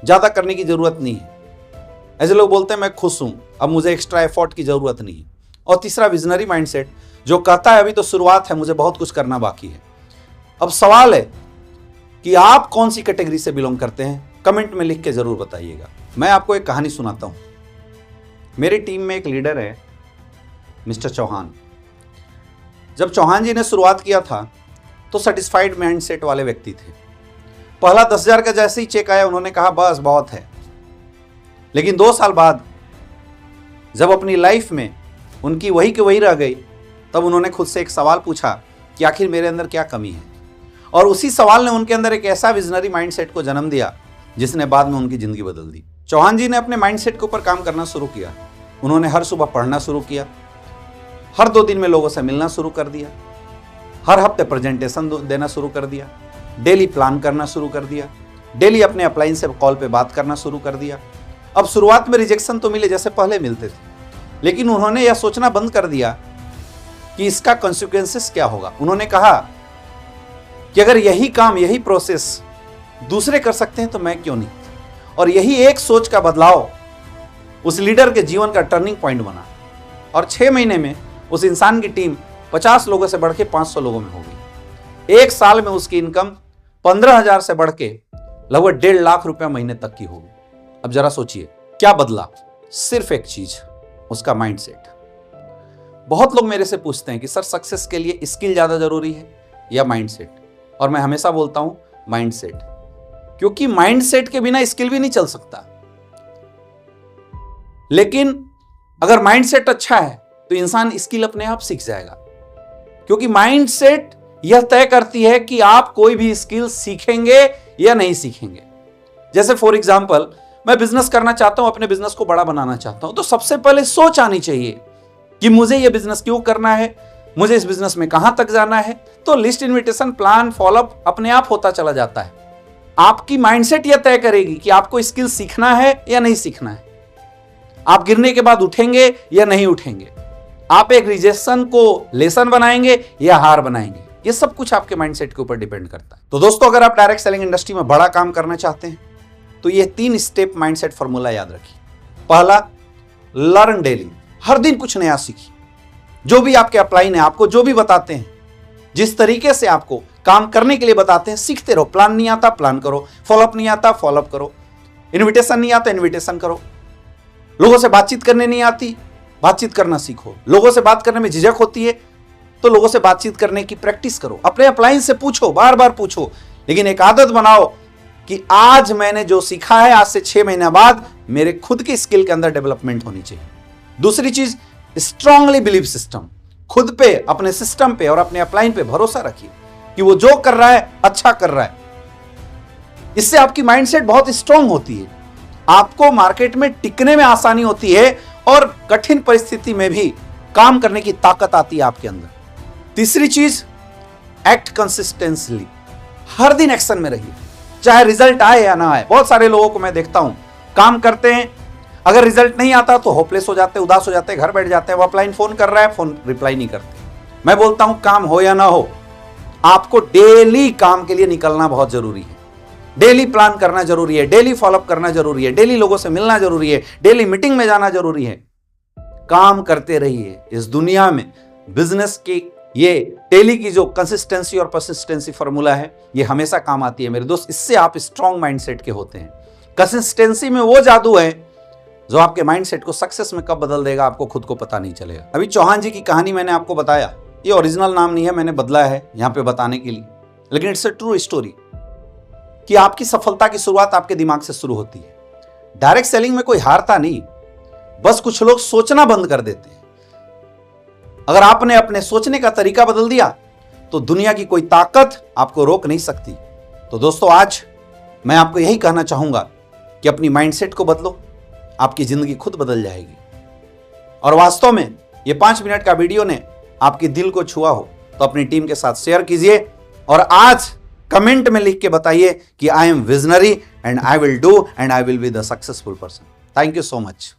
ज़्यादा करने की ज़रूरत नहीं है। ऐसे लोग बोलते हैं मैं खुश हूँ, अब मुझे एक्स्ट्रा एफर्ट की ज़रूरत नहीं है। और तीसरा विजनरी माइंडसेट जो कहता है अभी तो शुरुआत है, मुझे बहुत कुछ करना बाकी है। अब सवाल है कि आप कौन सी कैटेगरी से बिलोंग करते हैं, कमेंट में लिख के ज़रूर बताइएगा। मैं आपको एक कहानी सुनाता हूँ। मेरी टीम में एक लीडर है मिस्टर चौहान। जब चौहान जी ने शुरुआत किया था तो सेटिस्फाइड माइंडसेट वाले व्यक्ति थे। पहला 10,000 का जैसे ही चेक आया उन्होंने कहा बस बहुत है। लेकिन 2 साल बाद जब अपनी लाइफ में उनकी वही की वही रह गई, तब उन्होंने खुद से एक सवाल पूछा कि आखिर मेरे अंदर क्या कमी है। और उसी सवाल ने उनके अंदर एक ऐसा विजनरी माइंडसेट को जन्म दिया जिसने बाद में उनकी जिंदगी बदल दी। चौहान जी ने अपने माइंडसेट के ऊपर काम करना शुरू किया। उन्होंने हर सुबह पढ़ना शुरू किया, हर 2 दिन में लोगों से मिलना शुरू कर दिया, हर हफ्ते प्रेजेंटेशन देना शुरू कर दिया, डेली प्लान करना शुरू कर दिया, डेली अपने अपलाइन से कॉल पे बात करना शुरू कर दिया। अब शुरुआत में रिजेक्शन तो मिले जैसे पहले मिलते थे, लेकिन उन्होंने यह सोचना बंद कर दिया कि इसका कॉन्सिक्वेंसेस क्या होगा। उन्होंने कहा कि अगर यही काम, यही प्रोसेस दूसरे कर सकते हैं तो मैं क्यों नहीं। और यही एक सोच का बदलाव उस लीडर के जीवन का टर्निंग पॉइंट बना। और 6 महीने में उस इंसान की टीम 50 लोगों से बढ़ के 500 लोगों में हो गई। 1 साल में उसकी इनकम 15,000 से बढ़ के लगभग 1.5 लाख रुपया महीने तक की होगी। अब जरा सोचिए क्या बदला। सिर्फ एक चीज, उसका माइंडसेट। बहुत लोग मेरे से पूछते हैं कि सर सक्सेस के लिए स्किल ज्यादा जरूरी है या माइंडसेट, और मैं हमेशा बोलता हूं माइंडसेट, क्योंकि माइंडसेट के बिना स्किल भी नहीं चल सकता। लेकिन अगर माइंडसेट अच्छा है तो इंसान स्किल अपने आप सीख जाएगा, क्योंकि माइंडसेट यह तय करती है कि आप कोई भी स्किल सीखेंगे या नहीं सीखेंगे। जैसे फॉर एग्जांपल मैं बिजनेस करना चाहता हूं, अपने बिजनेस को बड़ा बनाना चाहता हूं, तो सबसे पहले सोच आनी चाहिए कि मुझे यह बिजनेस क्यों करना है, मुझे इस बिजनेस में कहां तक जाना है। तो लिस्ट, इन्विटेशन, प्लान, फॉलोअप अपने आप होता चला जाता है। आपकी माइंडसेट यह तय करेगी कि आपको स्किल सीखना है या नहीं सीखना है, आप गिरने के बाद उठेंगे या नहीं उठेंगे, आप एक रिजेक्शन को लेसन बनाएंगे या हार बनाएंगे। ये सब कुछ आपके माइंडसेट के ऊपर डिपेंड करता है। तो दोस्तों, अगर आप डायरेक्ट सेलिंग इंडस्ट्री में बड़ा काम करना चाहते हैं तो ये 3 स्टेप माइंडसेट फॉर्मूला याद रखिए। पहला, लर्न डेली। हर दिन कुछ नया सीखिए। जो भी आपके अपलाइन है, आपको जो भी बताते हैं, जिस तरीके से आपको काम करने के लिए बताते हैं, सीखते रहो। प्लान नहीं आता प्लान करो, फॉलोअप नहीं आता फॉलोअप करो, इन्विटेशन नहीं आता इन्विटेशन करो, लोगों से बातचीत करने नहीं आती बातचीत करना सीखो, लोगों से बात करने में झिझक होती है तो लोगों से बातचीत करने की प्रैक्टिस करो, अपने अपलाइन से पूछो, बार बार पूछो। लेकिन एक आदत बनाओ कि आज मैंने जो सीखा है, आज से 6 महीने बाद मेरे खुद की स्किल के अंदर डेवलपमेंट होनी चाहिए। दूसरी चीज, स्ट्रांगली बिलीव सिस्टम। खुद पे, अपने सिस्टम पे और अपने अपलाइन पे भरोसा रखिए कि वो जो कर रहा है अच्छा कर रहा है। इससे आपकी माइंडसेट बहुत स्ट्रांग होती है, आपको मार्केट में टिकने में आसानी होती है और कठिन परिस्थिति में भी काम करने की ताकत आती है आपके अंदर। तीसरी चीज, एक्ट कंसिस्टेंटली। हर दिन एक्शन में रहिए, चाहे रिजल्ट आए या ना आए। बहुत सारे लोगों को मैं देखता हूं, काम करते हैं, अगर रिजल्ट नहीं आता तो होपलेस हो जाते, उदास हो जाते, घर बैठ जाते हैं। वो अपलाइन फोन कर रहा है, फोन रिप्लाई नहीं करते। मैं बोलता हूं काम हो या ना हो, आपको डेली काम के लिए निकलना बहुत जरूरी है। डेली प्लान करना जरूरी है, डेली फॉलोअप करना जरूरी है, डेली लोगों से मिलना जरूरी है, डेली मीटिंग में जाना जरूरी है। काम करते रहिए। इस दुनिया में बिजनेस की ये डेली की जो कंसिस्टेंसी और परसिस्टेंसी फॉर्मूला है, ये हमेशा काम आती है मेरे दोस्त। इससे आप स्ट्रांग माइंडसेट के होते हैं। कंसिस्टेंसी में वो जादू है जो आपके माइंडसेट को सक्सेस में कब बदल देगा, आपको खुद को पता नहीं चलेगा। अभी चौहान जी की कहानी मैंने आपको बताया, ये ओरिजिनल नाम नहीं है, मैंने बदला है यहां पे बताने के लिए, लेकिन इट्स अ ट्रू स्टोरी कि आपकी सफलता की शुरुआत आपके दिमाग से शुरू होती है। डायरेक्ट सेलिंग में कोई हारता नहीं, बस कुछ लोग सोचना बंद कर देते हैं। अगर आपने अपने सोचने का तरीका बदल दिया तो दुनिया की कोई ताकत आपको रोक नहीं सकती। तो दोस्तों, आज मैं आपको यही कहना चाहूंगा कि अपनी माइंडसेट को बदलो, आपकी जिंदगी खुद बदल जाएगी। और वास्तव में ये 5 मिनट का वीडियो ने आपके दिल को छुआ हो तो अपनी टीम के साथ शेयर कीजिए और आज कमेंट में लिख के बताइए कि I am visionary and I will do and I will be the successful person. Thank you so much.